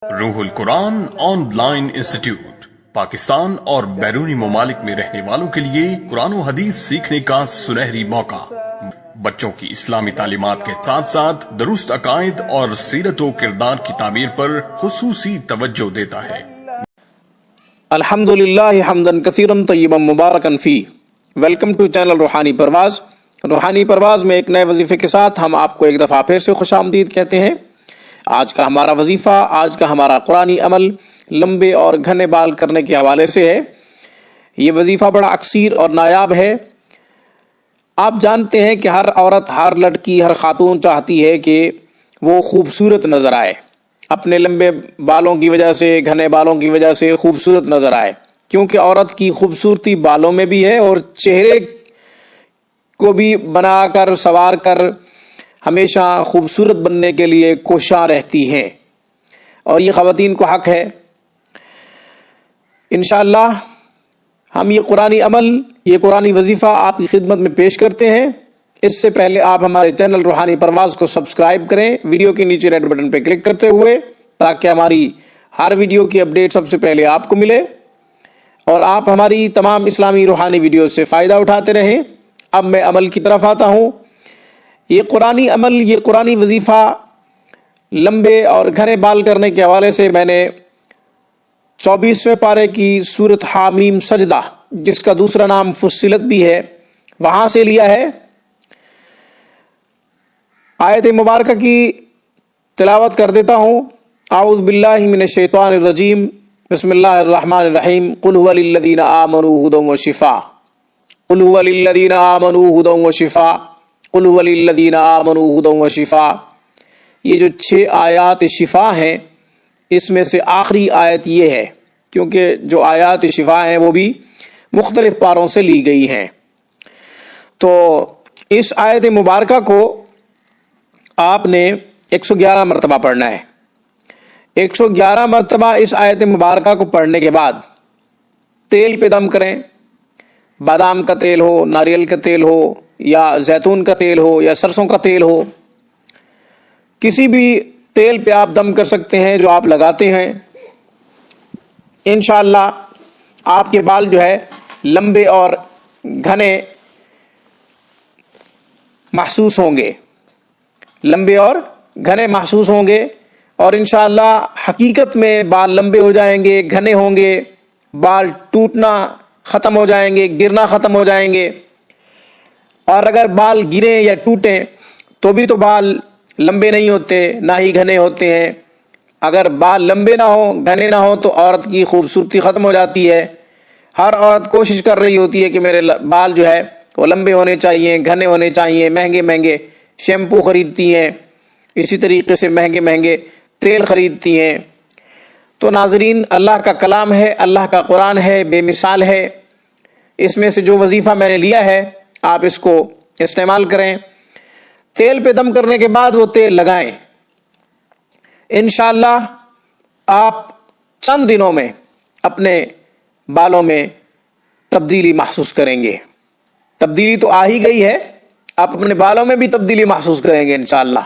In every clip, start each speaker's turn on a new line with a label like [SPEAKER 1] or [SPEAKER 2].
[SPEAKER 1] روح القرآن on line institute Pakistan اور بیرونی ممالک میں رہنے والوں کے لیے قرآن و حدیث سیکھنے کا سنہری موقع۔ بچوں کی اسلامی تعلیمات کے ساتھ ساتھ درست عقائد اور سیرت و کردار کی تعمیر پر خصوصی توجہ دیتا ہے۔
[SPEAKER 2] الحمدللہ حمدا کثیرا طیبا مبارکا فی۔ ویلکم ٹو چینل روحانی پرواز۔ روحانی پرواز میں ایک نئے وظیفے کے ساتھ ہم آپ کو ایک دفعہ پھر سے خوش آمدید کہتے ہیں۔ آج کا ہمارا وظیفہ، آج کا ہمارا قرآنی عمل لمبے اور گھنے بال کرنے کے حوالے سے ہے۔ یہ وظیفہ بڑا اکثیر اور نایاب ہے۔ آپ جانتے ہیں کہ ہر عورت، ہر لڑکی، ہر خاتون چاہتی ہے کہ وہ خوبصورت نظر آئے، اپنے لمبے بالوں کی وجہ سے، گھنے بالوں کی وجہ سے خوبصورت نظر آئے، کیونکہ عورت کی خوبصورتی بالوں میں بھی ہے اور چہرے کو بھی بنا کر سنوار کر ہمیشہ خوبصورت بننے کے لیے کوشاں رہتی ہیں، اور یہ خواتین کو حق ہے۔ انشاءاللہ ہم یہ قرآنی عمل، یہ قرآنی وظیفہ آپ کی خدمت میں پیش کرتے ہیں۔ اس سے پہلے آپ ہمارے چینل روحانی پرواز کو سبسکرائب کریں، ویڈیو کے نیچے ریڈ بٹن پہ کلک کرتے ہوئے، تاکہ ہماری ہر ویڈیو کی اپڈیٹ سب سے پہلے آپ کو ملے اور آپ ہماری تمام اسلامی روحانی ویڈیوز سے فائدہ اٹھاتے رہیں۔ اب میں عمل کی طرف آتا ہوں۔ یہ قرآنی عمل، یہ قرآنی وظیفہ لمبے اور گھنے بال کرنے کے حوالے سے میں نے 24ویں پارے کی سورۃ حامیم سجدہ، جس کا دوسرا نام فصلت بھی ہے، وہاں سے لیا ہے۔ آیت مبارکہ کی تلاوت کر دیتا ہوں۔ اعوذ باللہ من الشیطان الرجیم، بسم اللہ الرحمن الرحیم۔ قل هو للذین آمنوا ھدی وشفاء، قل هو للذین آمنوا ھدی وشفاء، قل هو للذین آمنوا ھدی وشفاء۔ یہ جو 6 آیات شفا ہیں، اس میں سے آخری آیت یہ ہے، کیونکہ جو آیات شفا ہیں وہ بھی مختلف پاروں سے لی گئی ہیں۔ تو اس آیت مبارکہ کو آپ نے 111 مرتبہ پڑھنا ہے۔ 111 مرتبہ اس آیت مبارکہ کو پڑھنے کے بعد تیل پہ دم کریں۔ بادام کا تیل ہو، ناریل کا تیل ہو، یا زیتون کا تیل ہو، یا سرسوں کا تیل ہو، کسی بھی تیل پہ آپ دم کر سکتے ہیں جو آپ لگاتے ہیں۔ انشاءاللہ آپ کے بال جو ہے لمبے اور گھنے محسوس ہوں گے، لمبے اور گھنے محسوس ہوں گے، اور انشاءاللہ حقیقت میں بال لمبے ہو جائیں گے، گھنے ہوں گے، بال ٹوٹنا ختم ہو جائیں گے، گرنا ختم ہو جائیں گے۔ اور اگر بال گریں یا ٹوٹیں تو بھی تو بال لمبے نہیں ہوتے، نہ ہی گھنے ہوتے ہیں۔ اگر بال لمبے نہ ہوں، گھنے نہ ہوں، تو عورت کی خوبصورتی ختم ہو جاتی ہے۔ ہر عورت کوشش کر رہی ہوتی ہے کہ میرے بال جو ہے وہ لمبے ہونے چاہیے، گھنے ہونے چاہیے، مہنگے مہنگے شیمپو خریدتی ہیں، اسی طریقے سے مہنگے مہنگے تیل خریدتی ہیں۔ تو ناظرین، اللہ کا کلام ہے، اللہ کا قرآن ہے، بے مثال ہے۔ اس میں سے جو وظیفہ میں نے لیا ہے، آپ اس کو استعمال کریں۔ تیل پہ دم کرنے کے بعد وہ تیل لگائیں۔ انشاءاللہ آپ چند دنوں میں اپنے بالوں میں تبدیلی محسوس کریں گے۔ تبدیلی تو آ ہی گئی ہے، آپ اپنے بالوں میں بھی تبدیلی محسوس کریں گے انشاءاللہ۔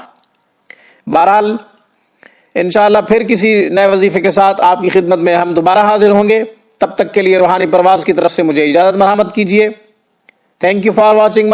[SPEAKER 2] بہرحال انشاءاللہ پھر کسی نئے وظیفے کے ساتھ آپ کی خدمت میں ہم دوبارہ حاضر ہوں گے۔ تب تک کے لیے روحانی پرواز کی طرف سے مجھے اجازت مرحمت کیجیے۔ Thank you for watching